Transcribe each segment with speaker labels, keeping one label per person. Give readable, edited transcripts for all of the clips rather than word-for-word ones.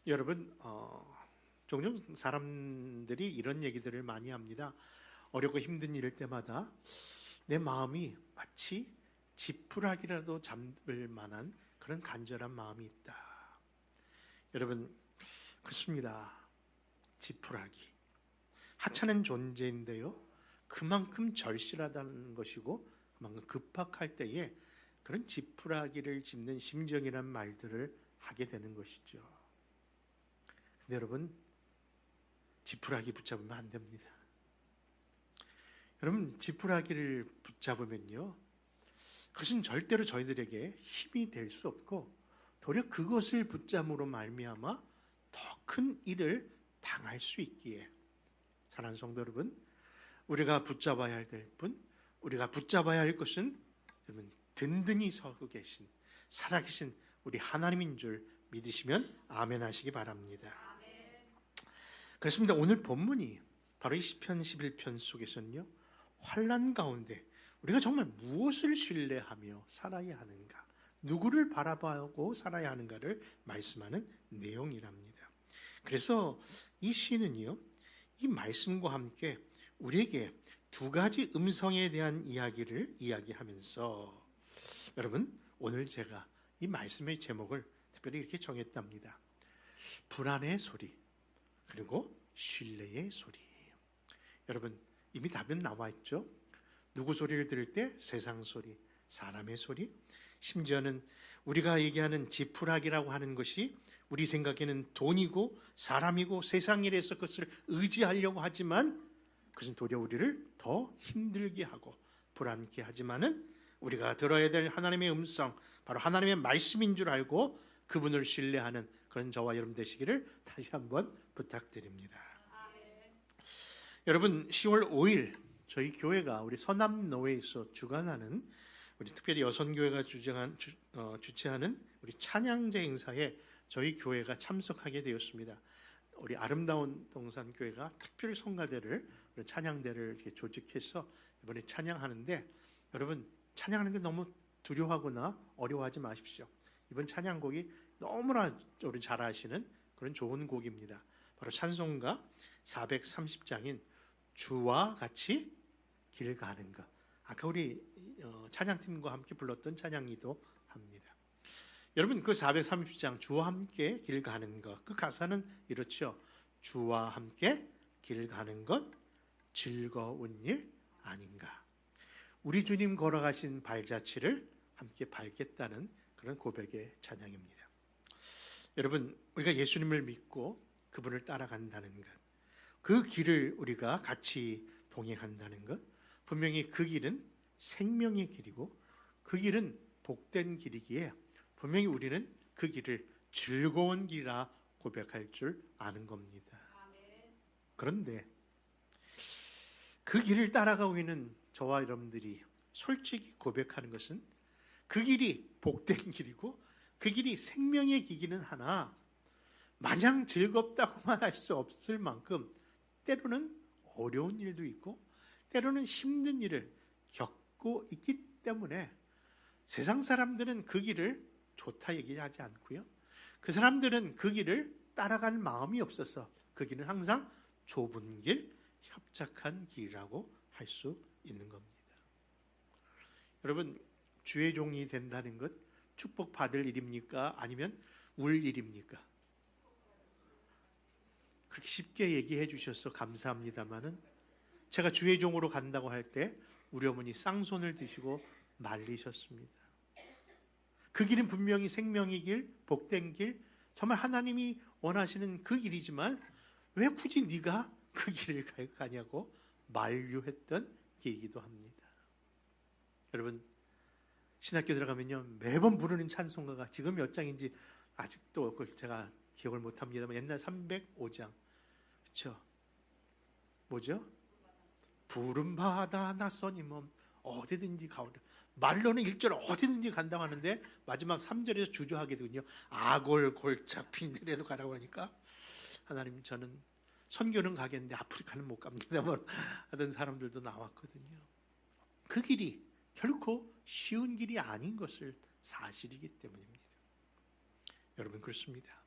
Speaker 1: 여러분, 종종 사람들이 이런 얘기들을 많이 합니다. 어렵고 힘든 일일 때마다 내 마음이 마치 지푸라기라도 잡을 만한 그런 간절한 마음이 있다. 여러분, 그렇습니다. 지푸라기. 하찮은 존재인데요. 그만큼 절실하다는 것이고 그만큼 급박할 때에 그런 지푸라기를 짚는 심정이란 말들을 하게 되는 것이죠. 근데 여러분, 지푸라기 붙잡으면 안 됩니다. 여러분, 지푸라기를 붙잡으면요, 그것은 절대로 저희들에게 힘이 될 수 없고 도리어 그것을 붙잡음으로 말미암아 더 큰 일을 당할 수 있기에, 사랑하는 성도 여러분, 우리가 붙잡아야 할 분, 우리가 붙잡아야 할 것은 여러분 든든히 서고 계신 살아계신 우리 하나님인 줄 믿으시면 아멘 하시기 바랍니다. 그렇습니다. 오늘 본문이 바로 이 시편 11편 속에서는요, 환난 가운데 우리가 정말 무엇을 신뢰하며 살아야 하는가, 누구를 바라보고 살아야 하는가를 말씀하는 내용이랍니다. 그래서 이 시는요, 이 말씀과 함께 우리에게 두 가지 음성에 대한 이야기를 이야기하면서, 여러분, 오늘 제가 이 말씀의 제목을 특별히 이렇게 정했답니다. 불안의 소리, 그리고 신뢰의 소리. 여러분, 이미 답은 나와 있죠. 누구 소리를 들을 때? 세상 소리, 사람의 소리, 심지어는 우리가 얘기하는 지푸라기라고 하는 것이 우리 생각에는 돈이고 사람이고 세상 일에서 그것을 의지하려고 하지만 그것은 도리어 우리를 더 힘들게 하고 불안케 하지만은 우리가 들어야 될 하나님의 음성, 바로 하나님의 말씀인 줄 알고 그분을 신뢰하는 그런 저와 여러분 되시기를 다시 한번 부탁드립니다. 여러분, 10월 5일 저희 교회가 우리 서남노회에서 주관하는, 우리 특별히 여선교회가 주최하는 우리 찬양제 행사에 저희 교회가 참석하게 되었습니다. 우리 아름다운 동산교회가 특별 성가대를, 찬양대를 이렇게 조직해서 이번에 찬양하는데, 여러분 찬양하는데 너무 두려워하거나 어려워하지 마십시오. 이번 찬양곡이 너무나 우리 잘 아시는 그런 좋은 곡입니다. 바로 찬송가 430장인 주와 같이 길 가는 것. 아까 우리 찬양팀과 함께 불렀던 찬양이기도 합니다. 여러분, 그 430장 주와 함께 길 가는 것, 그 가사는 이렇죠. 주와 함께 길 가는 것 즐거운 일 아닌가. 우리 주님 걸어가신 발자취를 함께 밟겠다는 그런 고백의 찬양입니다. 여러분, 우리가 예수님을 믿고 그분을 따라간다는 것, 그 길을 우리가 같이 동행한다는 것, 분명히 그 길은 생명의 길이고 그 길은 복된 길이기에 분명히 우리는 그 길을 즐거운 길이라 고백할 줄 아는 겁니다. 그런데 그 길을 따라가고 있는 저와 여러분들이 솔직히 고백하는 것은 그 길이 복된 길이고 그 길이 생명의 길이기는 하나 마냥 즐겁다고만 할 수 없을 만큼 때로는 어려운 일도 있고 때로는 힘든 일을 겪고 있기 때문에 세상 사람들은 그 길을 좋다 얘기하지 않고요, 그 사람들은 그 길을 따라갈 마음이 없어서 그 길은 항상 좁은 길, 협착한 길이라고 할 수 있는 겁니다. 여러분, 주의 종이 된다는 것 축복받을 일입니까? 아니면 울 일입니까? 그렇게 쉽게 얘기해 주셔서 감사합니다마는 제가 주의 종으로 간다고 할 때 우리 어머니 쌍손을 드시고 말리셨습니다. 그 길은 분명히 생명의 길, 복된 길, 정말 하나님이 원하시는 그 길이지만 왜 굳이 네가 그 길을 가냐고 만류했던 길이기도 합니다. 여러분, 신학교 들어가면요 매번 부르는 찬송가가 지금 몇 장인지 아직도 그걸 제가 기억을 못합니다만 옛날 305장, 그렇죠? 뭐죠? 푸른 바다 낯선 몸 어디든지 가오리. 말로는 1절 어디든지 간다고 하는데 마지막 3절에서 주저하게 되군요. 아골 골짝 빈들에도 가라고 하니까 하나님, 저는 선교는 가겠는데 아프리카는 못 갑니다 하던 사람들도 나왔거든요. 그 길이 결코 쉬운 길이 아닌 것을 사실이기 때문입니다. 여러분, 그렇습니다.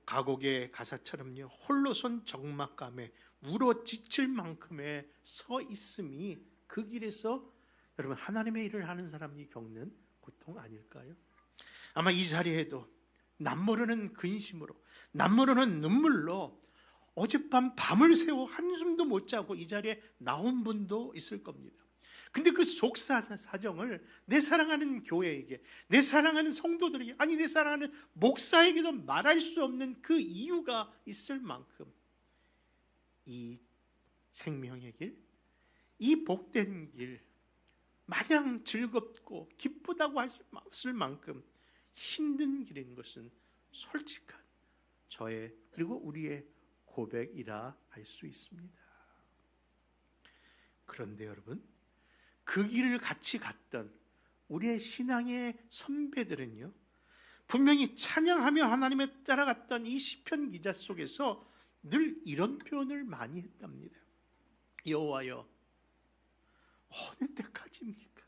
Speaker 1: 가곡의 가사처럼요, 홀로선 적막감에 울어 지칠 만큼의 서 있음이 그 길에서 여러분 하나님의 일을 하는 사람이 겪는 고통 아닐까요? 아마 이 자리에도 남모르는 근심으로, 남모르는 눈물로 어젯밤 밤을 새워 한숨도 못 자고 이 자리에 나온 분도 있을 겁니다. 근데 그 속사정을 내 사랑하는 교회에게, 내 사랑하는 성도들에게, 아니 내 사랑하는 목사에게도 말할 수 없는 그 이유가 있을 만큼 이 생명의 길, 이 복된 길, 마냥 즐겁고 기쁘다고 할 수 없을 만큼 힘든 길인 것은 솔직한 저의 그리고 우리의 고백이라 할 수 있습니다. 그런데 여러분, 그 길을 같이 갔던 우리의 신앙의 선배들은요, 분명히 찬양하며 하나님을 따라갔던 이 시편 기자 속에서 늘 이런 표현을 많이 했답니다. 여호와여, 어느 때까지입니까?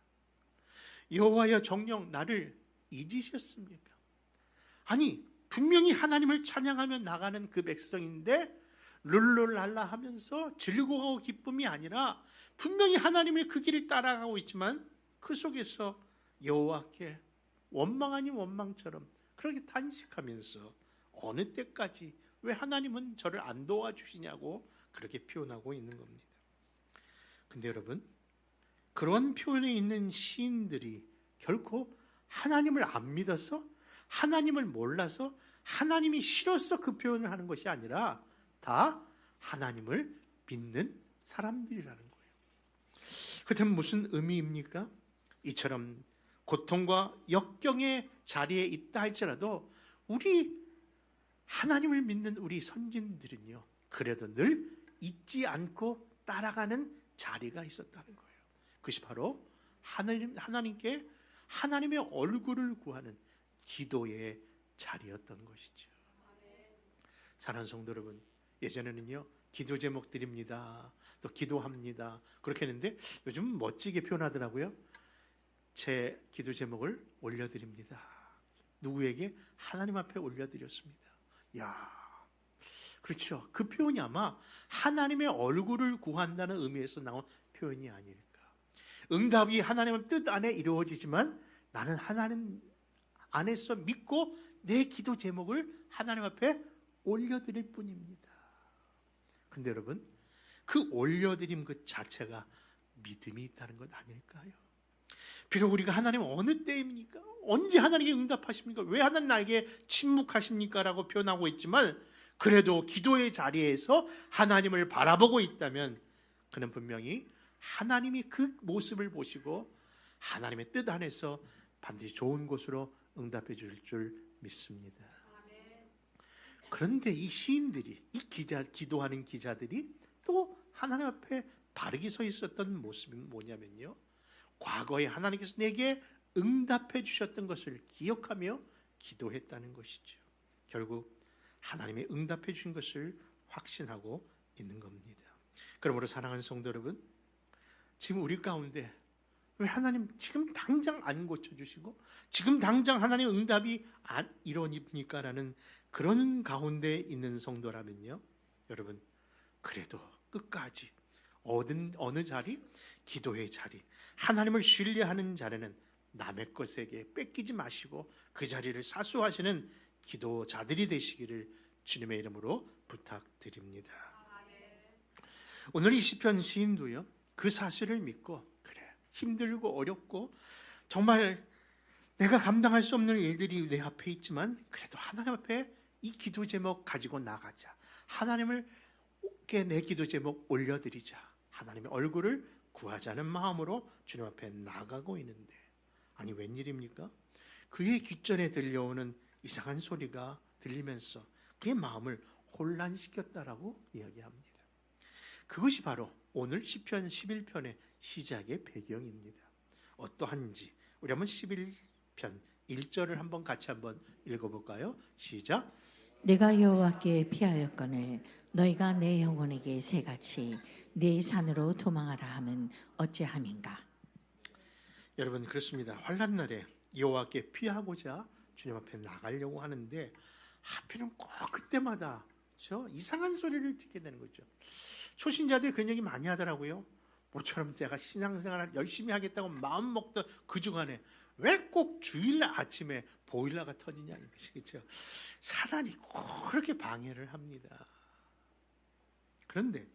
Speaker 1: 여호와여, 정녕 나를 잊으셨습니까? 아니, 분명히 하나님을 찬양하며 나가는 그 백성인데 룰루랄라 하면서 즐거워하고 기쁨이 아니라 분명히 하나님의 그 길을 따라가고 있지만 그 속에서 여호와께 원망 아닌 원망처럼 그렇게 단식하면서 어느 때까지 왜 하나님은 저를 안 도와주시냐고 그렇게 표현하고 있는 겁니다. 근데 여러분, 그런 표현에 있는 시인들이 결코 하나님을 안 믿어서, 하나님을 몰라서, 하나님이 싫어서 그 표현을 하는 것이 아니라 다 하나님을 믿는 사람들이라는 거예요. 그렇다면 무슨 의미입니까? 이처럼 고통과 역경의 자리에 있다 할지라도 우리 하나님을 믿는 우리 선진들은요, 그래도 늘 잊지 않고 따라가는 자리가 있었다는 거예요. 그것이 바로 하나님께 하나님의 얼굴을 구하는 기도의 자리였던 것이죠. 사랑하는 성도 여러분, 예전에는요, 기도 제목 드립니다, 또 기도합니다 그렇게 했는데 요즘 멋지게 표현하더라고요. 제 기도 제목을 올려드립니다. 누구에게? 하나님 앞에 올려드렸습니다. 야, 그렇죠. 그 표현이 아마 하나님의 얼굴을 구한다는 의미에서 나온 표현이 아닐까. 응답이 하나님의 뜻 안에 이루어지지만 나는 하나님 안에서 믿고 내 기도 제목을 하나님 앞에 올려드릴 뿐입니다. 근데 여러분, 그 올려드림 그 자체가 믿음이 있다는 것 아닐까요? 비록 우리가 하나님 어느 때입니까? 언제 하나님께 응답하십니까? 왜 하나님 나에게 침묵하십니까? 라고 표현하고 있지만 그래도 기도의 자리에서 하나님을 바라보고 있다면 그는 분명히 하나님이 그 모습을 보시고 하나님의 뜻 안에서 반드시 좋은 곳으로 응답해 주실 줄 믿습니다. 그런데 이 시인들이, 이 기도하는 기자들이 또 하나님 앞에 바르게 서 있었던 모습이 뭐냐면요, 과거에 하나님께서 내게 응답해 주셨던 것을 기억하며 기도했다는 것이죠. 결국 하나님의 응답해 주신 것을 확신하고 있는 겁니다. 그러므로 사랑하는 성도 여러분, 지금 우리 가운데 왜 하나님 지금 당장 안 고쳐주시고 지금 당장 하나님 응답이 안 이루어집니까? 라는 그런 가운데 있는 성도라면요, 여러분 그래도 끝까지 어느 자리? 기도의 자리, 하나님을 신뢰하는 자리는 남의 것에게 뺏기지 마시고 그 자리를 사수하시는 기도자들이 되시기를 주님의 이름으로 부탁드립니다. 오늘 이 시편 시인도요, 그 사실을 믿고, 그래 힘들고 어렵고 정말 내가 감당할 수 없는 일들이 내 앞에 있지만 그래도 하나님 앞에 이 기도 제목 가지고 나가자, 하나님께 내 기도 제목 올려드리자, 하나님의 얼굴을 구하자는 마음으로 주님 앞에 나가고 있는데, 아니 웬일입니까? 그의 귓전에 들려오는 이상한 소리가 들리면서 그의 마음을 혼란시켰다라고 이야기합니다. 그것이 바로 오늘 시편 11편의 시작의 배경입니다. 어떠한지 우리 한번 11편 1절을 한번 같이 한번 읽어볼까요? 시작.
Speaker 2: 내가 여호와께 피하였거늘 너희가 내 영혼에게 새같이 내 산으로 도망하라 함은 어찌함인가.
Speaker 1: 여러분 그렇습니다. 환난 날에 여호와께 피하고자 주님 앞에 나가려고 하는데 하필은 꼭 그때마다 저 이상한 소리를 듣게 되는 거죠. 초신자들이 그런 얘기 많이 하더라고요. 모처럼 제가 신앙생활을 열심히 하겠다고 마음 먹던 그 주간에 왜 꼭 주일날 아침에 보일러가 터지냐 이것이겠죠. 사단이 꼭 그렇게 방해를 합니다. 그런데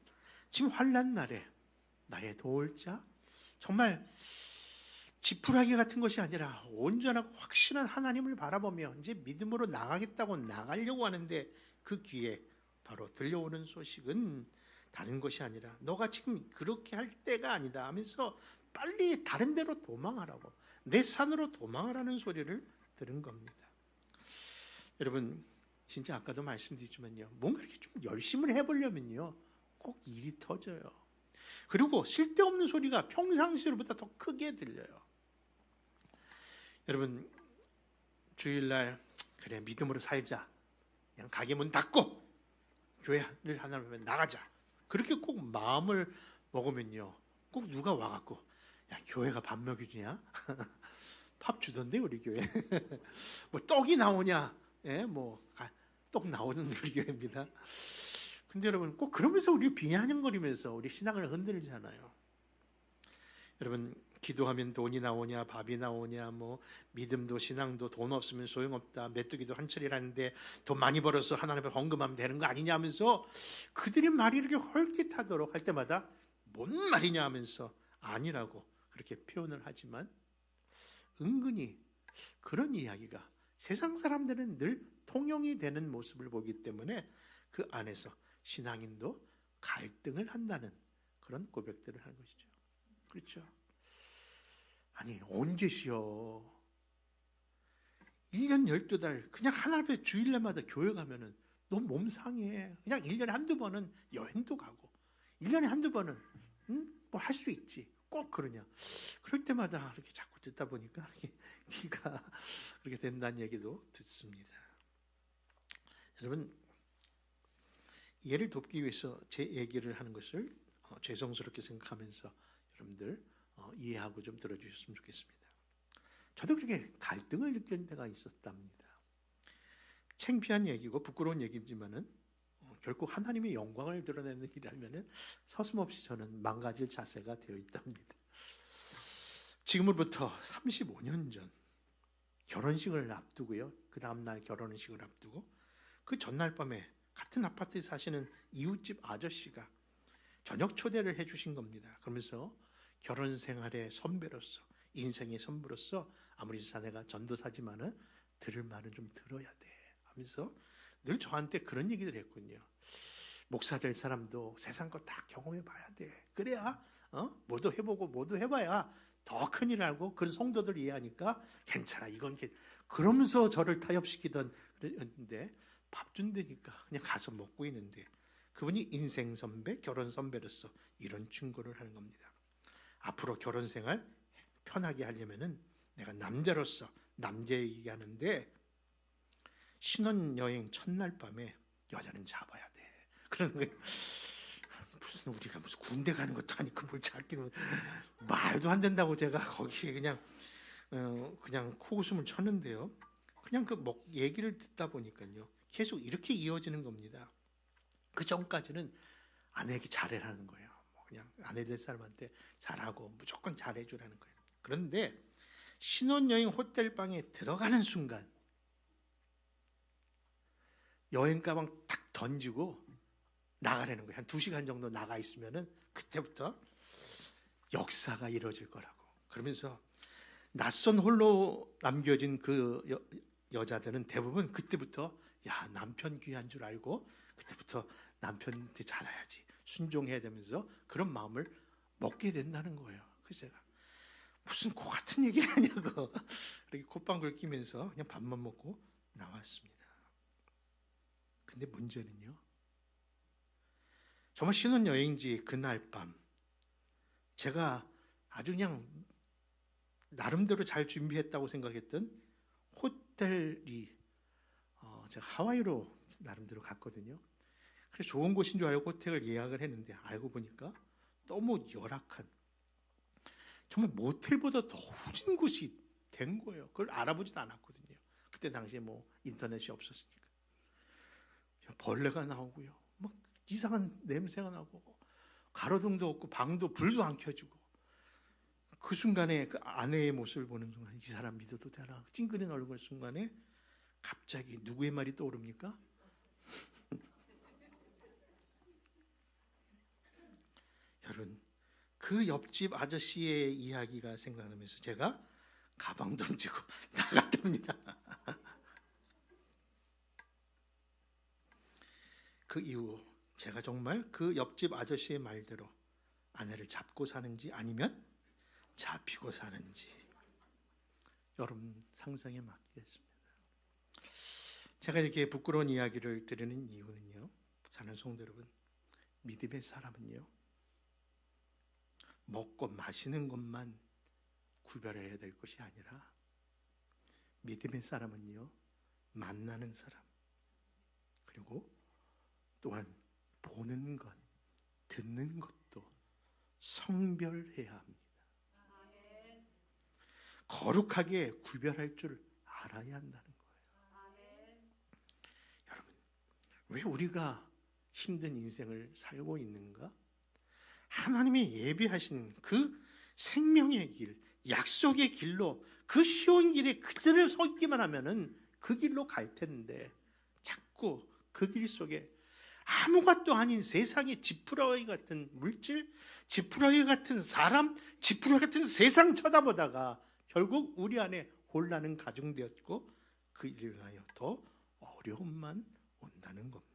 Speaker 1: 지금 환난 날에 나의 도울 자, 정말 지푸라기 같은 것이 아니라 온전하고 확실한 하나님을 바라보며 이제 믿음으로 나가겠다고 나가려고 하는데 그 귀에 바로 들려오는 소식은 다른 것이 아니라 너가 지금 그렇게 할 때가 아니다 하면서 빨리 다른 데로 도망하라고, 내 산으로 도망하라는 소리를 들은 겁니다. 여러분, 진짜 아까도 말씀드렸지만요, 뭔가 이렇게 좀 열심히 해보려면요 꼭 일이 터져요. 그리고 쓸데없는 소리가 평상시보다 더 크게 들려요. 여러분, 주일날 그래 믿음으로 살자, 그냥 가게 문 닫고 교회를 하나로 나가자, 그렇게 꼭 마음을 먹으면요 꼭 누가 와갖고 야 교회가 밥 먹여주냐? 밥 주던데 우리 교회. 뭐 떡이 나오냐? 예, 떡 나오는 우리 교회입니다. 근데 여러분 꼭 그러면서 우리 비아냥거리면서 우리 신앙을 흔들잖아요. 여러분, 기도하면 돈이 나오냐, 밥이 나오냐, 믿음도 신앙도 돈 없으면 소용없다, 메뚜기도 한철이라는데 돈 많이 벌어서 하나님 앞에 헌금하면 되는 거 아니냐 하면서 그들이 말이 이렇게 헐깃하도록 할 때마다 뭔 말이냐 하면서 아니라고 그렇게 표현을 하지만 은근히 그런 이야기가 세상 사람들은 늘 통용이 되는 모습을 보기 때문에 그 안에서 신앙인도 갈등을 한다는 그런 고백들을 하는 것이죠. 그렇죠? 아니 언제시여 1년 12달 그냥 하나님 앞에 주일날마다 교회 가면은 너 몸 상해. 그냥 1년에 한두 번은 여행도 가고 1년에 한두 번은 뭐 할 수 있지. 꼭 그러냐. 그럴 때마다 이렇게 자꾸 듣다 보니까 이렇게 귀가 그렇게 된다는 얘기도 듣습니다. 여러분, 얘를 돕기 위해서 제 얘기를 하는 것을 죄송스럽게 생각하면서 여러분들 이해하고 좀 들어주셨으면 좋겠습니다. 저도 그렇게 갈등을 느끼는 때가 있었답니다. 창피한 얘기고 부끄러운 얘기지만은 결국 하나님의 영광을 드러내는 일이라면은 서슴없이 저는 망가질 자세가 되어 있답니다. 지금으로부터 35년 전 결혼식을 앞두고요. 그 다음날 결혼식을 앞두고 그 전날 밤에 같은 아파트에 사시는 이웃집 아저씨가 저녁 초대를 해주신 겁니다. 그러면서 결혼 생활의 선배로서 인생의 선배로서 아무리 자네가 전도사지만은 들을 말은 좀 들어야 돼 하면서 늘 저한테 그런 얘기를 했군요. 목사 될 사람도 세상 거 다 경험해 봐야 돼. 그래야 뭐도 해보고 뭐도 해봐야 더 큰일 알고 그런 성도들 이해하니까 괜찮아. 이건 그러면서 저를 타협시키던 그랬는데 밥 준다니까 그냥 가서 먹고 있는데 그분이 인생 선배, 결혼 선배로서 이런 충고를 하는 겁니다. 앞으로 결혼 생활 편하게 하려면은 내가 남자로서 남자 얘기하는데 신혼여행 첫날 밤에 여자는 잡아야 돼. 그러는 거예요. 무슨 우리가 무슨 군대 가는 것도 아니고 뭘 잡기는 말도 안 된다고 제가 거기에 그냥 코웃음을 쳤는데요. 그냥 얘기를 듣다 보니까요. 계속 이렇게 이어지는 겁니다. 그 전까지는 아내에게 잘해라는 거예요. 그냥 아내 될 사람한테 잘하고 무조건 잘해주라는 거예요. 그런데 신혼여행 호텔 방에 들어가는 순간 여행 가방 딱 던지고 나가라는 거예요. 한 2시간 정도 나가 있으면은 그때부터 역사가 이루어질 거라고. 그러면서 낯선 홀로 남겨진 그 여자들은 대부분 그때부터 야 남편 귀한 줄 알고 그때부터 남편한테 잘해야지 순종해야 되면서 그런 마음을 먹게 된다는 거예요. 그래서 제가 무슨 코 같은 얘기를 하냐고 이렇게 콧방울 끼면서 그냥 밥만 먹고 나왔습니다. 근데 문제는요, 정말 신혼여행지 그날 밤 제가 아주 그냥 나름대로 잘 준비했다고 생각했던 호텔이 제가 하와이로 나름대로 갔거든요. 그래서 좋은 곳인 줄 알고 호텔을 예약을 했는데 알고 보니까 너무 열악한 정말 모텔보다 더 후진 곳이 된 거예요. 그걸 알아보지도 않았거든요. 그때 당시에 인터넷이 없었으니까. 벌레가 나오고요. 막 이상한 냄새가 나고 가로등도 없고 방도 불도 안 켜지고 그 순간에 그 아내의 모습을 보는 순간 이 사람 믿어도 되나 찡그린 얼굴 순간에 갑자기 누구의 말이 떠오릅니까? 여러분 그 옆집 아저씨의 이야기가 생각나면서 제가 가방 던지고 나갔답니다. 그 이후 제가 정말 그 옆집 아저씨의 말대로 아내를 잡고 사는지 아니면 잡히고 사는지 여러분 상상에 맡기겠습니다. 제가 이렇게 부끄러운 이야기를 드리는 이유는요, 사는 성도 여러분, 믿음의 사람은요 먹고 마시는 것만 구별해야 될 것이 아니라 믿음의 사람은요 만나는 사람 그리고 또한 보는 것, 듣는 것도 성별해야 합니다. 거룩하게 구별할 줄 알아야 한다는 거예요. 여러분, 왜 우리가 힘든 인생을 살고 있는가? 하나님의 예비하신 그 생명의 길, 약속의 길로 그 쉬운 길에 그대로 서 있기만 하면은 그 길로 갈 텐데 자꾸 그 길 속에 아무것도 아닌 세상의 지푸라기 같은 물질, 지푸라기 같은 사람, 지푸라기 같은 세상 쳐다보다가 결국 우리 안에 혼란은 가중되었고 그 일을 하여 더 어려움만 온다는 겁니다.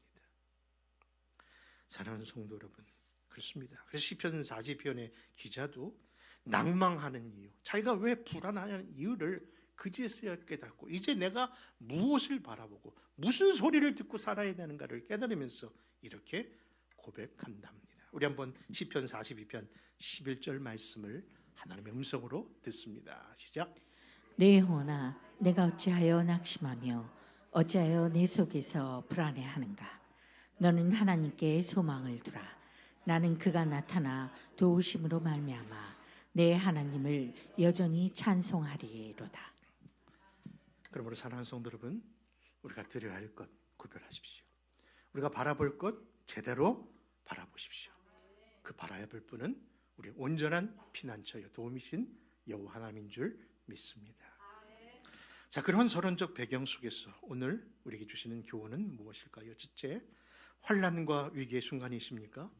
Speaker 1: 사랑하는 성도 여러분, 그렇습니다. 그래서 시편 40편의 기자도 낭망하는 이유, 자기가 왜 불안하냐는 이유를 그제서야 깨닫고 이제 내가 무엇을 바라보고 무슨 소리를 듣고 살아야 되는가를 깨달으면서 이렇게 고백한답니다. 우리 한번 시편 42편 11절 말씀을 하나님의 음성으로 듣습니다. 시작.
Speaker 2: 내 영혼아, 내가 어찌하여 낙심하며 어찌하여 내 속에서 불안해하는가? 너는 하나님께 소망을 두라. 나는 그가 나타나 도우심으로 말미암아 내 하나님을 여전히 찬송하리로다.
Speaker 1: 그러므로 사랑하는 성도 여러분, 우리가 드려야 할 것 구별하십시오. 우리가 바라볼 것 제대로 바라보십시오. 그 바라야 볼 분은 우리 온전한 피난처여 도움이신 여호와 하나님인 줄 믿습니다. 자, 그런 서론적 배경 속에서 오늘 우리에게 주시는 교훈은 무엇일까요? 첫째, 환난과 위기의 순간이 있습니까?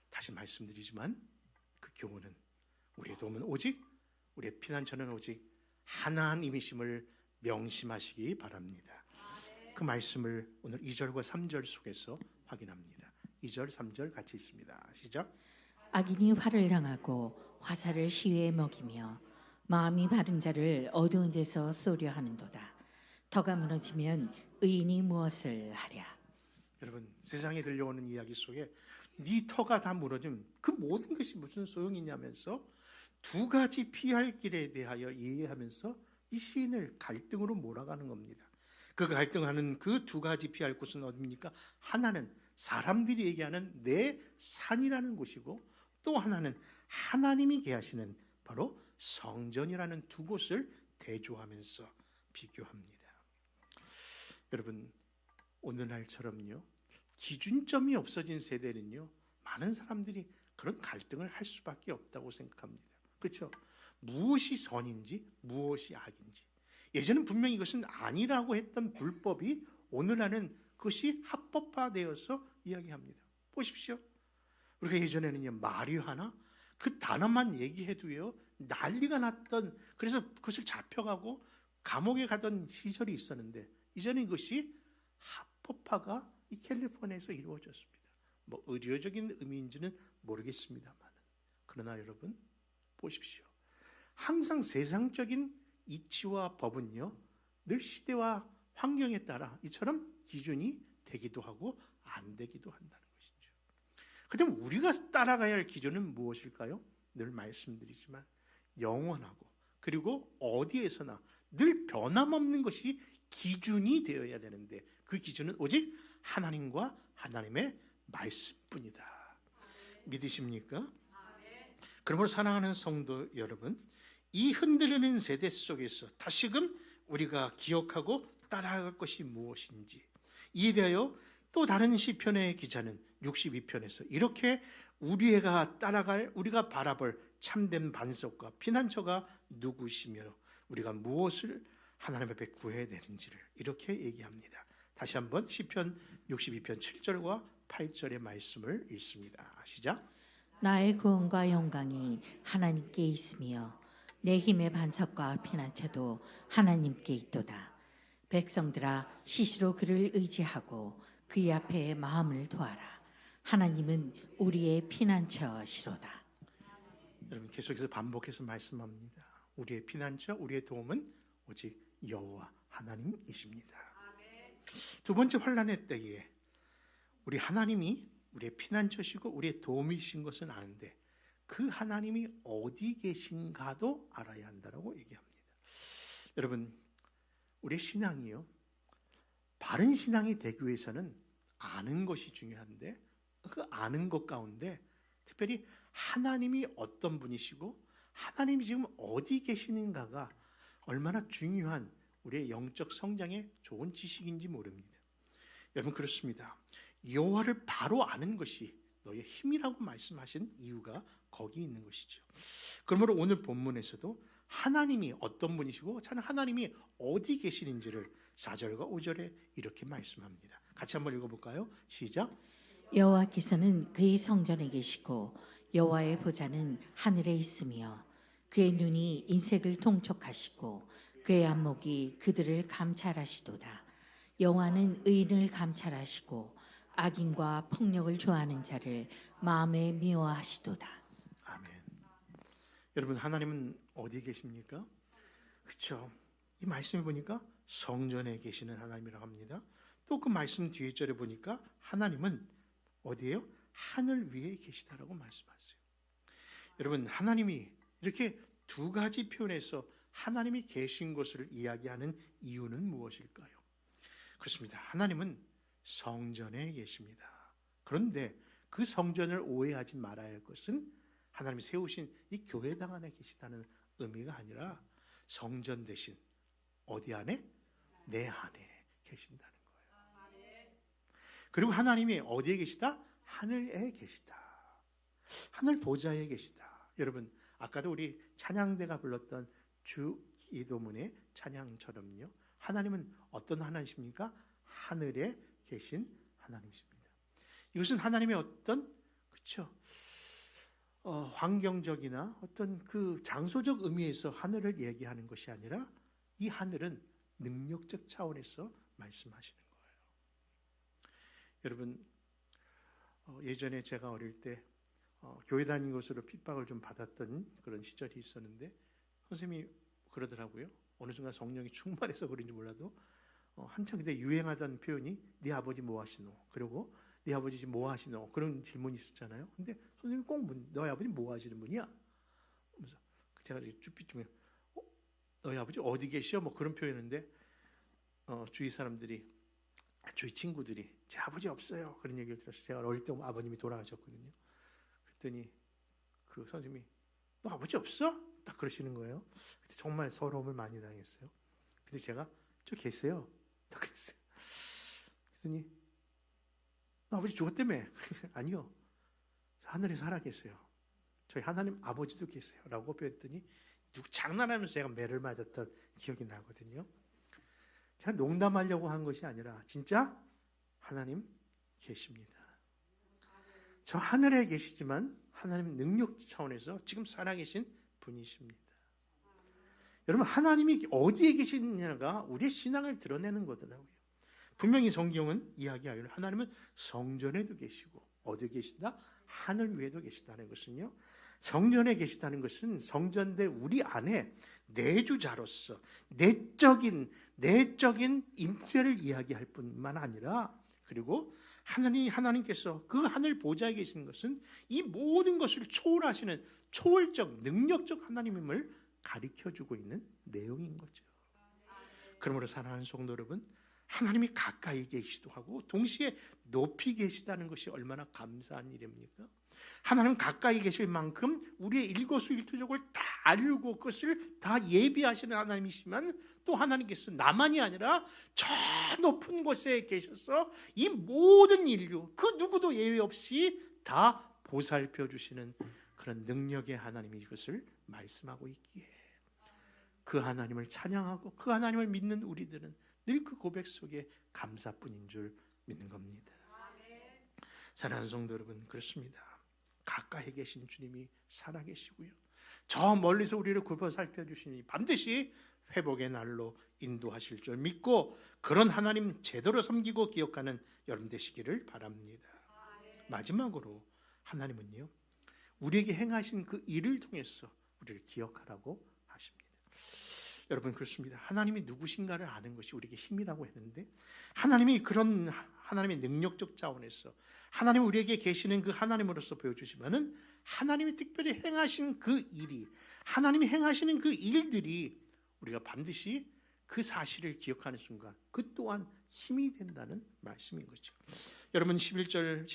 Speaker 1: 다시 말씀드리지만 그 교훈은 우리의 도움은 오직 우리의 피난처는 오직 하나님이심을 명심하시기 바랍니다. 그 말씀을 오늘 2절과 3절 속에서 확인합니다. 2절, 3절 같이 있습니다. 시작.
Speaker 2: 악인이 화를 당하고 화살을 시위에 먹이며 마음이 바른 자를 어두운 데서 쏘려 하는도다. 터가 무너지면 의인이 무엇을 하랴.
Speaker 1: 여러분, 세상에 들려오는 이야기 속에 네 터가 다 무너지면 그 모든 것이 무슨 소용이 있냐면서 두 가지 피할 길에 대하여 이해하면서 이 시인을 갈등으로 몰아가는 겁니다. 그 갈등하는 그 두 가지 피할 곳은 어디입니까? 하나는 사람들이 얘기하는 내 산이라는 곳이고 또 하나는 하나님이 계하시는 바로 성전이라는 두 곳을 대조하면서 비교합니다. 여러분, 오늘날처럼요 기준점이 없어진 세대는요 많은 사람들이 그런 갈등을 할 수밖에 없다고 생각합니다. 그렇죠? 무엇이 선인지 무엇이 악인지, 예전은 분명히 이것은 아니라고 했던 불법이 오늘날은 그것이 합법화되어서 이야기합니다. 보십시오. 우리가 예전에는요 마리화나 그 단어만 얘기해도요 난리가 났던, 그래서 그것을 잡혀가고 감옥에 가던 시절이 있었는데 이제는 이것이 합법화가 이 캘리포니아에서 이루어졌습니다. 뭐 의료적인 의미인지는 모르겠습니다만, 그러나 여러분 보십시오. 항상 세상적인 이치와 법은요 늘 시대와 환경에 따라 이처럼 기준이 되기도 하고 안 되기도 한다는 것이죠. 그럼 우리가 따라가야 할 기준은 무엇일까요? 늘 말씀드리지만 영원하고 그리고 어디에서나 늘 변함없는 것이 기준이 되어야 되는데 그 기준은 오직 하나님과 하나님의 말씀뿐이다. 믿으십니까? 그러므로 사랑하는 성도 여러분, 이 흔들리는 세대 속에서 다시금 우리가 기억하고 따라갈 것이 무엇인지, 이에 대하여 또 다른 시편의 기자는 62편에서 이렇게 우리가 따라갈, 우리가 바라볼 참된 반석과 피난처가 누구시며 우리가 무엇을 하나님 앞에 구해야 되는지를 이렇게 얘기합니다. 다시 한번 시편 62편 7절과 8절의 말씀을 읽습니다. 시작.
Speaker 2: 나의 구원과 영광이 하나님께 있으며 내 힘의 반석과 피난처도 하나님께 있도다. 백성들아 시시로 그를 의지하고 그의 앞에 마음을 도하라. 하나님은 우리의 피난처시로다.
Speaker 1: 여러분 계속해서 반복해서 말씀합니다. 우리의 피난처, 우리의 도움은 오직 여호와 하나님이십니다. 두 번째 환난의 때에 우리 하나님이 우리의 피난처시고 우리의 도움이신 것은 아는데 그 하나님이 어디 계신가도 알아야 한다고 얘기합니다. 여러분 우리의 신앙이요, 바른 신앙이 되기 위해서는 아는 것이 중요한데 그 아는 것 가운데 특별히 하나님이 어떤 분이시고 하나님이 지금 어디 계시는가가 얼마나 중요한 우리의 영적 성장에 좋은 지식인지 모릅니다. 여러분 그렇습니다. 여호와를 바로 아는 것이 너의 힘이라고 말씀하신 이유가 거기 있는 것이죠. 그러므로 오늘 본문에서도 하나님이 어떤 분이시고 하나님이 어디 계시는지를 4절과 5절에 이렇게 말씀합니다. 같이 한번 읽어볼까요? 시작.
Speaker 2: 여호와께서는 그의 성전에 계시고 여호와의 보좌는 하늘에 있으며 그의 눈이 인색을 통촉하시고 그의 안목이 그들을 감찰하시도다. 여호와는 의인을 감찰하시고 악인과 폭력을 좋아하는 자를 마음에 미워하시도다.
Speaker 1: 아멘. 여러분 하나님은 어디 계십니까? 그렇죠. 이 말씀을 보니까 성전에 계시는 하나님이라고 합니다. 또 그 말씀 뒤에 절에 보니까 하나님은 어디예요? 하늘 위에 계시다라고 말씀하세요. 여러분 하나님이 이렇게 두 가지 표현에서 하나님이 계신 것을 이야기하는 이유는 무엇일까요? 그렇습니다. 하나님은 성전에 계십니다. 그런데 그 성전을 오해하지 말아야 할 것은 하나님이 세우신 이 교회당 안에 계시다는 의미가 아니라 성전 대신 어디 안에? 내 안에 계신다는 거예요. 그리고 하나님이 어디에 계시다? 하늘에 계시다. 하늘 보좌에 계시다. 여러분 아까도 우리 찬양대가 불렀던 주 기도문의 찬양처럼요, 하나님은 어떤 하나님이십니까? 하늘에 계신 하나님이십니다. 이것은 하나님의 어떤 그렇죠? 환경적이나 어떤 그 장소적 의미에서 하늘을 얘기하는 것이 아니라 이 하늘은 능력적 차원에서 말씀하시는 거예요. 여러분 예전에 제가 어릴 때 교회 다닌 것으로 핍박을 좀 받았던 그런 시절이 있었는데 선생님이 그러더라고요. 어느 순간 성령이 충만해서 그런지 몰라도 한참 그때 유행하던 표현이 네 아버지 뭐 하시노? 그리고 네 아버지 지금 뭐 하시노? 그런 질문이 있었잖아요. 근데 선생님이 꼭 너희 아버지 뭐 하시는 분이야? 그래서 제가 쭈삣쭈삣 너희 아버지 어디 계셔? 뭐 그런 표현인데 주위 사람들이 주위 친구들이 제 아버지 없어요. 그런 얘기를 들었어요. 제가 어릴 때 아버님이 돌아가셨거든요. 그랬더니 그 선생님이 너 아버지 없어? 딱 그러시는 거예요. 그때 정말 서러움을 많이 당했어요. 근데 제가 저 계세요. 딱 그랬어요. 그랬더니 너 아버지 죽었다며? 아니요. 하늘에 살아 계세요. 저희 하나님 아버지도 계세요. 라고 표현했더니 누구 장난하면서 제가 매를 맞았던 기억이 나거든요. 제가 농담하려고 한 것이 아니라 진짜 하나님 계십니다. 저 하늘에 계시지만 하나님 능력 차원에서 지금 살아계신 분이십니다. 여러분 하나님이 어디에 계시느냐가 우리의 신앙을 드러내는 거더라고요. 분명히 성경은 이야기하기를 하나님은 성전에도 계시고 어디에 계신다? 하늘 위에도 계시다는 것은요, 성전에 계시다는 것은 성전대 우리 안에 내주자로서 내적인 임재를 이야기할 뿐만 아니라, 그리고 하나님께서 그 하늘 보좌에 계신 것은 이 모든 것을 초월하시는 초월적 능력적 하나님임을 가르쳐주고 있는 내용인 거죠. 그러므로 사랑하는 성도 여러분, 하나님이 가까이 계시기도 하고 동시에 높이 계시다는 것이 얼마나 감사한 일입니까? 하나님 가까이 계실 만큼 우리의 일거수일투족을 다 알고 그것을 다 예비하시는 하나님이시면 또 하나님께서 나만이 아니라 저 높은 곳에 계셔서 이 모든 인류 그 누구도 예외 없이 다 보살펴 주시는 그런 능력의 하나님이 이것을 말씀하고 있기에 그 하나님을 찬양하고 그 하나님을 믿는 우리들은 늘 그 고백 속에 감사뿐인 줄 믿는 겁니다. 사랑하는 성도 여러분, 그렇습니다. 가까이 계신 주님이 살아계시고요, 저 멀리서 우리를 굽어 살펴주시니 반드시 회복의 날로 인도하실 줄 믿고 그런 하나님 제대로 섬기고 기억하는 여러분 되시기를 바랍니다. 마지막으로 하나님은요, 우리에게 행하신 그 일을 통해서 우리를 기억하라고 하십니다. 여러분, 그렇습니다. 하나님이 누구신가를 아는 것이 우리에게 힘이라고 했는데, 하나님이 그런 하나님의 능력적 차원에서 하나님 우리에게 계시는 그 하나님으로서 보여주시면은 하나님이 특별히 행하신 그 일이, 하나님이 행하시는 그 일들이 우리가 반드시 그 사실을 기억하는 순간 그 또한 힘이 된다는 말씀인 거죠. 여러분 11편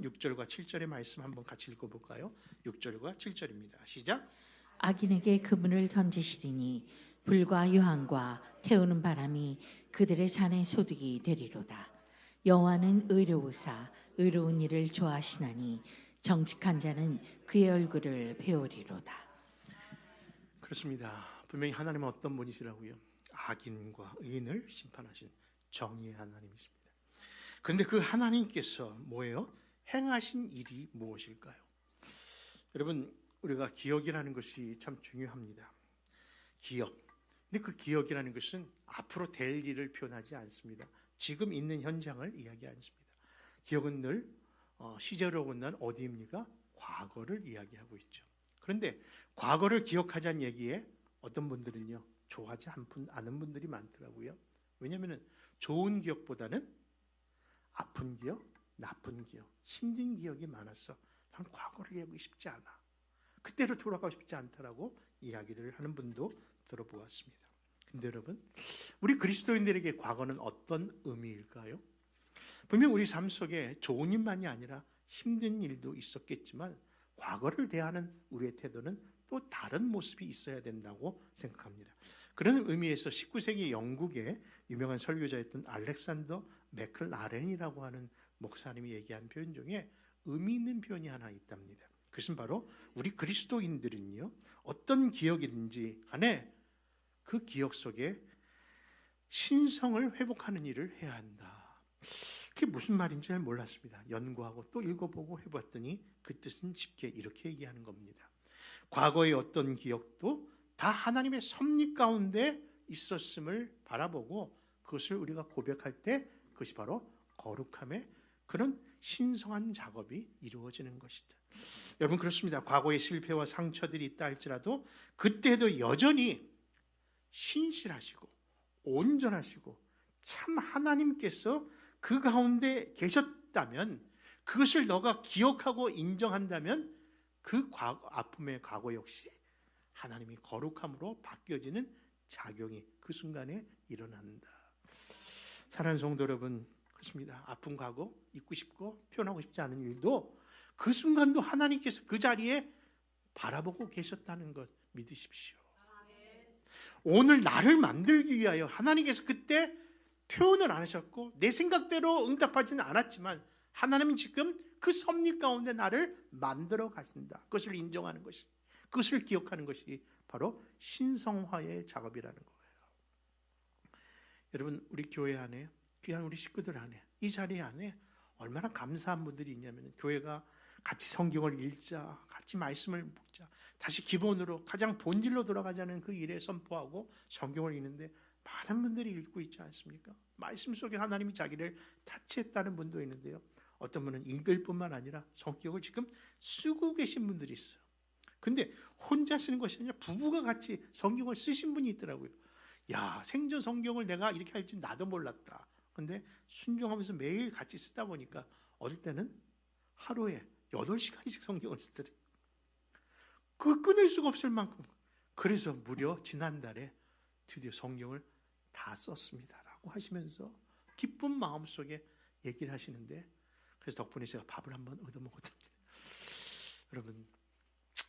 Speaker 1: 6절과 7절의 말씀 한번 같이 읽어볼까요? 6절과 7절입니다. 시작.
Speaker 2: 악인에게 그분을 던지시리니 불과 유황과 태우는 바람이 그들의 잔의 소득이 되리로다. 여호와는 의로우사 의로운 일을 좋아하시나니 정직한 자는 그의 얼굴을 배우리로다.
Speaker 1: 그렇습니다. 분명히 하나님은 어떤 분이시라고요? 악인과 의인을 심판하신 정의의 하나님이십니다. 그런데 그 하나님께서 뭐예요? 행하신 일이 무엇일까요? 여러분, 우리가 기억이라는 것이 참 중요합니다. 기억. 근데 그 기억이라는 것은 앞으로 될 일을 표현하지 않습니다. 지금 있는 현장을 이야기하지 않습니다. 기억은 늘 시제로 본다면 어디입니까? 과거를 이야기하고 있죠. 그런데 과거를 기억하자는 얘기에 어떤 분들은요, 좋아하지 않은 분들이 많더라고요. 왜냐하면 좋은 기억보다는 아픈 기억, 나쁜 기억, 힘든 기억이 많아서 난 과거를 얘기하고 싶지 않아, 그때로 돌아가고 싶지 않다라고 이야기를 하는 분도 들어보았습니다. 근데 여러분, 우리 그리스도인들에게 과거는 어떤 의미일까요? 분명 우리 삶 속에 좋은 일만이 아니라 힘든 일도 있었겠지만 과거를 대하는 우리의 태도는 또 다른 모습이 있어야 된다고 생각합니다. 그런 의미에서 19세기 영국의 유명한 설교자였던 알렉산더 맥클라렌이라고 하는 목사님이 얘기한 표현 중에 의미 있는 표현이 하나 있답니다. 그것은 바로 우리 그리스도인들은요, 어떤 기억이든지 간에 그 기억 속에 신성을 회복하는 일을 해야 한다. 그게 무슨 말인지 잘 몰랐습니다. 연구하고 또 읽어보고 해봤더니 그 뜻은 쉽게 이렇게 얘기하는 겁니다. 과거의 어떤 기억도 다 하나님의 섭리 가운데 있었음을 바라보고 그것을 우리가 고백할 때 그것이 바로 거룩함의 그런 신성한 작업이 이루어지는 것이다. 여러분, 그렇습니다. 과거의 실패와 상처들이 있다 할지라도 그때도 여전히 신실하시고 온전하시고 참 하나님께서 그 가운데 계셨다면, 그것을 너가 기억하고 인정한다면 그 아픔의 과거 역시 하나님이 거룩함으로 바뀌어지는 작용이 그 순간에 일어난다. 사랑하는 성도 여러분, 그렇습니다. 아픈 과거 잊고 싶고 표현하고 싶지 않은 일도 그 순간도 하나님께서 그 자리에 바라보고 계셨다는 것 믿으십시오. 오늘 나를 만들기 위하여 하나님께서 그때 표현을 안 하셨고 내 생각대로 응답하지는 않았지만 하나님은 지금 그 섭리 가운데 나를 만들어 가신다. 그것을 인정하는 것이, 그것을 기억하는 것이 바로 신성화의 작업이라는 거예요. 여러분, 우리 교회 안에, 귀한 우리 식구들 안에, 이 자리 안에 얼마나 감사한 분들이 있냐면, 교회가 같이 성경을 읽자, 같이 말씀을 묵자, 다시 기본으로 가장 본질로 돌아가자는 그 일에 선포하고 성경을 읽는데 많은 분들이 읽고 있지 않습니까? 말씀 속에 하나님이 자기를 타치했다는 분도 있는데요, 어떤 분은 읽을 뿐만 아니라 성경을 지금 쓰고 계신 분들이 있어요. 근데 혼자 쓰는 것이 아니라 부부가 같이 성경을 쓰신 분이 있더라고요. 야, 생전 성경을 내가 이렇게 할 줄 나도 몰랐다. 근데 순종하면서 매일 같이 쓰다 보니까 어릴 때는 하루에 8시간씩 성경을 쓰더래요. 그걸 끊을 수가 없을 만큼. 그래서 무려 지난달에 드디어 성경을 다 썼습니다라고. 라고 하시면서 기쁜 마음속에 얘기를 하시는데, 그래서 덕분에 제가 밥을 한번 얻어먹었답니다. 여러분,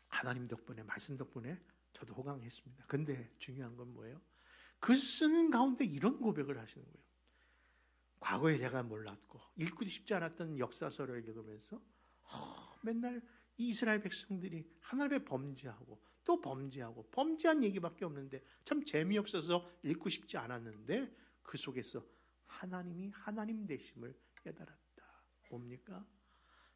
Speaker 1: 하나님 덕분에, 말씀 덕분에 저도 호강했습니다. 근데 중요한 건 뭐예요? 글 쓰는 가운데 이런 고백을 하시는 거예요. 과거에 제가 몰랐고 읽고 싶지 않았던 역사서를 읽으면서 맨날 이스라엘 백성들이 하나님의 범죄하고 또 범죄하고 범죄한 얘기밖에 없는데 참 재미없어서 읽고 싶지 않았는데, 그 속에서 하나님이 하나님 되심을 깨달았다. 뭡니까?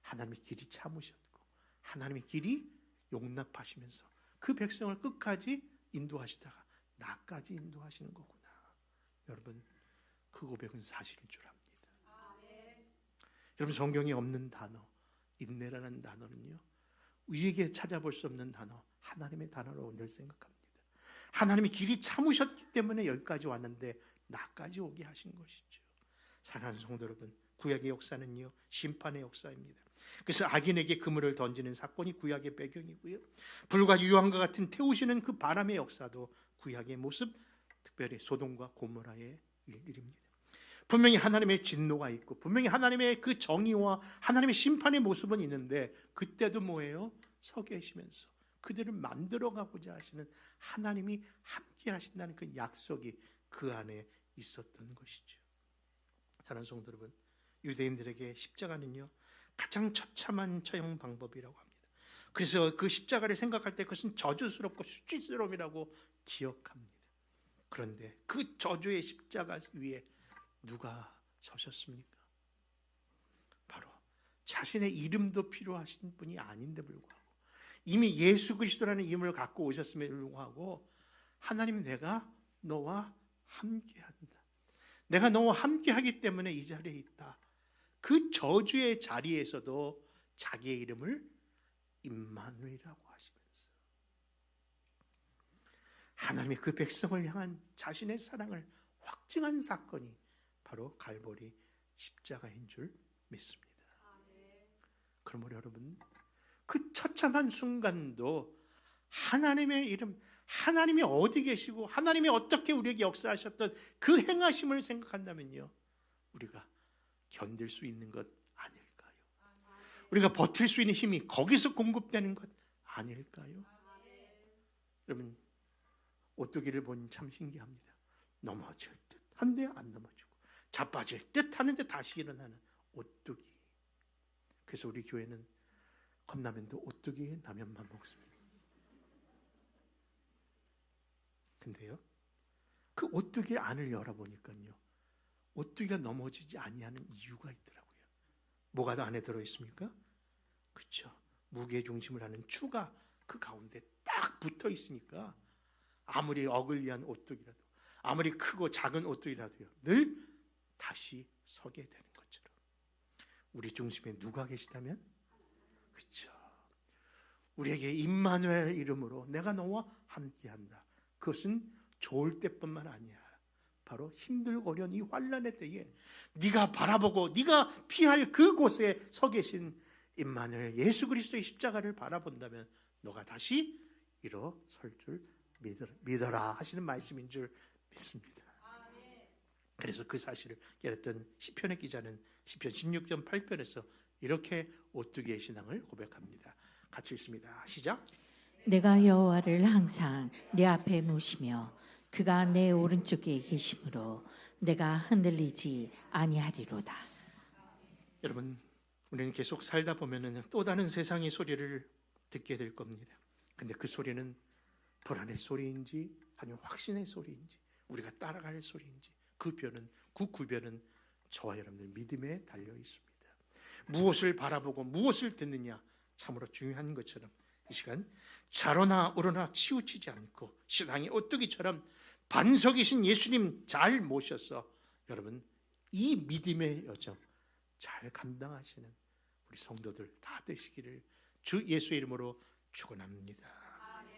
Speaker 1: 하나님의 길이 참으셨고 하나님의 길이 용납하시면서 그 백성을 끝까지 인도하시다가 나까지 인도하시는 거구나. 여러분, 그 고백은 사실인 줄 압니다. 여러분, 성경에 없는 단어, 인내라는 단어는요, 우리에게 찾아볼 수 없는 단어, 하나님의 단어로 늘 생각합니다. 하나님의 길이 참으셨기 때문에 여기까지 왔는데 나까지 오게 하신 것이죠. 사랑하는 성도 여러분, 구약의 역사는요, 심판의 역사입니다. 그래서 악인에게 그물을 던지는 사건이 구약의 배경이고요, 불과 유황과 같은 태우시는 그 바람의 역사도 구약의 모습, 특별히 소돔과 고모라의 일들입니다. 분명히 하나님의 진노가 있고 분명히 하나님의 그 정의와 하나님의 심판의 모습은 있는데, 그때도 뭐예요? 서 계시면서 그들을 만들어가고자 하시는 하나님이 함께 하신다는 그 약속이 그 안에 있었던 것이죠. 사랑하는 성도 여러분, 유대인들에게 십자가는요, 가장 처참한 처형 방법이라고 합니다. 그래서 그 십자가를 생각할 때 그것은 저주스럽고 수치스러움이라고 기억합니다. 그런데 그 저주의 십자가 위에 누가 서셨습니까? 바로 자신의 이름도 필요하신 분이 아닌데 불구하고 이미 예수 그리스도라는 이름을 갖고 오셨음에도 불구하고, 하나님, 내가 너와 함께한다, 내가 너와 함께하기 때문에 이 자리에 있다, 그 저주의 자리에서도 자기의 이름을 임마누엘이라고 하시면서 하나님의 그 백성을 향한 자신의 사랑을 확증한 사건이 바로 갈보리 십자가인 줄 믿습니다. 그러므로 여러분, 그 처참한 순간도 하나님의 이름, 하나님이 어디 계시고 하나님이 어떻게 우리에게 역사하셨던 그 행하심을 생각한다면요, 우리가 견딜 수 있는 것 아닐까요? 우리가 버틸 수 있는 힘이 거기서 공급되는 것 아닐까요? 여러분, 오뚜기를 보니 참 신기합니다. 넘어질 듯 한데 안 넘어지고 자빠질 듯 하는데 다시 일어나는 오뚜기. 그래서 우리 교회는 컵라면도 오뚜기 라면만 먹습니다. 근데요, 그 오뚜기 안을 열어보니까요, 오뚜기가 넘어지지 아니하는 이유가 있더라고요. 뭐가 더 안에 들어있습니까? 그렇죠, 무게 중심을 하는 추가 그 가운데 딱 붙어 있으니까 아무리 어글리한 오뚜기라도, 아무리 크고 작은 오뚜기라도요, 늘 다시 서게 되는 것처럼 우리 중심에 누가 계시다면, 그렇죠, 우리에게 임마누엘 이름으로 내가 너와 함께한다. 그것은 좋을 때뿐만 아니야, 바로 힘들고 어려운 이 환난의 때에 네가 바라보고 네가 피할 그곳에 서 계신 임마누엘 예수 그리스도의 십자가를 바라본다면 너가 다시 일어설 줄 믿어라 하시는 말씀인 줄 믿습니다. 그래서 그 사실을 깨닫던 시편의 기자는 시편 16편 8편에서 이렇게 오뚜기의 신앙을 고백합니다. 같이 읽습니다. 시작.
Speaker 2: 내가 여호와를 항상 내 앞에 모시며 그가 내 오른쪽에 계심으로 내가 흔들리지 아니하리로다.
Speaker 1: 여러분, 우리는 계속 살다 보면은 또 다른 세상의 소리를 듣게 될 겁니다. 근데 그 소리는 불안의 소리인지 아니면 확신의 소리인지 우리가 따라갈 소리인지 그 구별은 저와 여러분들 믿음에 달려 있습니다. 무엇을 바라보고 무엇을 듣느냐 참으로 중요한 것처럼 이 시간 좌로나 우로나 치우치지 않고 신앙의 오뚜기처럼 반석이신 예수님 잘 모셔서 여러분 이 믿음의 여정 잘 감당하시는 우리 성도들 다 되시기를 주 예수의 이름으로 축원합니다.